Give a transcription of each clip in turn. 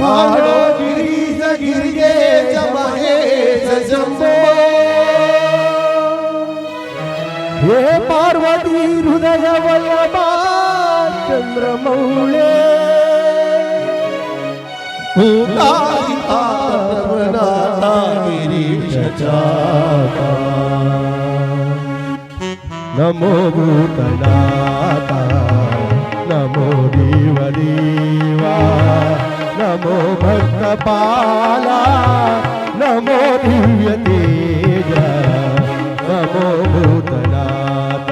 ಕಾಣೋ ಗಿರೀಶ ಗಿರಿಗೆ ಮಹೇಶ ಜಂಬೋ ಹೇ ಪಾರ್ವತಿ ಹೃದಯ ವಲ್ಲಭ ಚಂದ್ರಮೌಳೆ ಗಿರೀಶ ಚಾತ ನಮೋ ಭೂತನಾಥ ನಮೋ ದೇವ ದೇವಾ ನಮೋ ಭಕ್ತ ಪಾಲ ನಮೋ ದಿವ್ಯ ತೇಜ ನಮೋ ಭೂತನಾಥ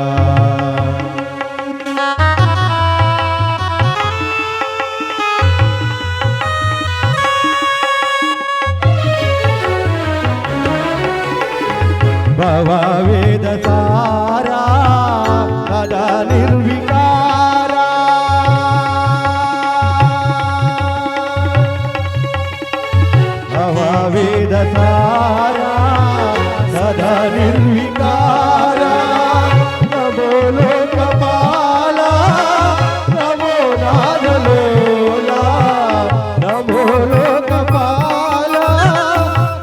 ಭವ ವೇದ ಸಾರ ಸದಾ ನಿರ್ವಿಕಾರ ಭವ ವೇದ ಸಾರ ಸದಾ ನಿರ್ವಿಕಾರ ನಮೋ ಲೋಕಪಾಲ ನಮೋ ನಾದಲೋಲ ನಮೋ ಲೋಕಪಾಲ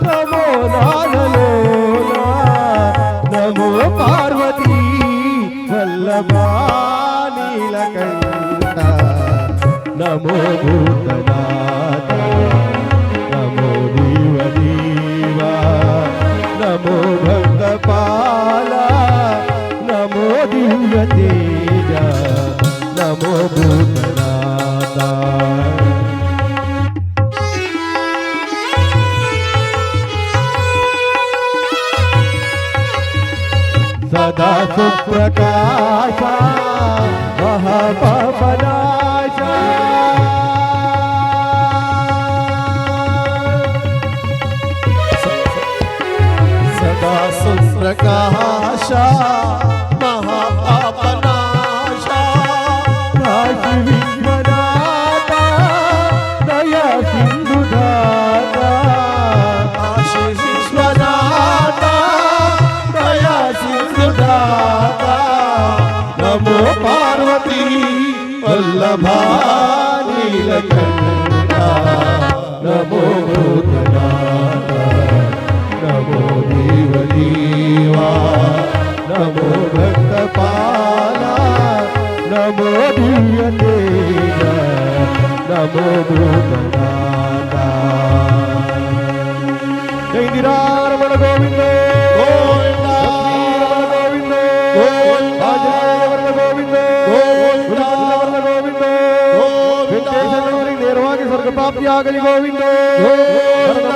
ನಮೋ ನಾದಲೋಲ ನಮೋ ಪಾರ್ವತಿ ವಲ್ಲಭ ನೀಲಕಂಠ ನಮೋ ಭೂತನಾಥ ನಮೋ ದೇವ ದೇವಾ ನಮೋ ಭಕ್ತ ಪಾಲ ನಮೋ ದಿವ್ಯ ತೇಜ ನಮೋ ಭೂತನಾಥ ಸದಾ ಸುಪ್ರಕಾಶ ಮಹಾಪಾಪನಾಶ ಸದಾ ಸುಪ್ರಕಾಶ ಮಹಾಪಾಪನಾಶ ಕಾಶಿ ವಿಶ್ವನಾಥ ದಯಾ ಸಿಂಧುದಾತ ಕಾಶಿ ವಿಶ್ವನಾಥ ದಯಾ ಸಿಂಧುದಾತ ನಮೋ ಪಾರ್ವತಿ ವಲ್ಲಭ ನೀಲಕಂಠ ನಮೋ ಭೂತನಾಥ ನಮೋ ದೇವ ದೇವಾ ನಮೋ ಭಕ್ತ ಪಾಲ ನಮೋ ದಿವ್ಯ ತೇಜ ನಮೋ ಭೂತನಾಥ ಜೈ ನಿರಾರಮಣ ಗೋವಿಂದ ಗೋವಿಂದ ಗೋವಿಂದ ಗೋವಿಂದ ಆಂಜನೇಯವರ ಗೋವಿಂದ ಗೋವಿಂದ ಗುರುವಲ್ಲವರ ಗೋವಿಂದ ಗೋವಿಂದ ವೆಂಕಟೇಶ್ವರವರಿಗೆ ನೇರವಾಗಿ ಸ್ವರ್ಗ ಪ್ರಾಪ್ತಿಯಾಗಲಿ ಗೋವಿಂದ ಗೋವಿಂದ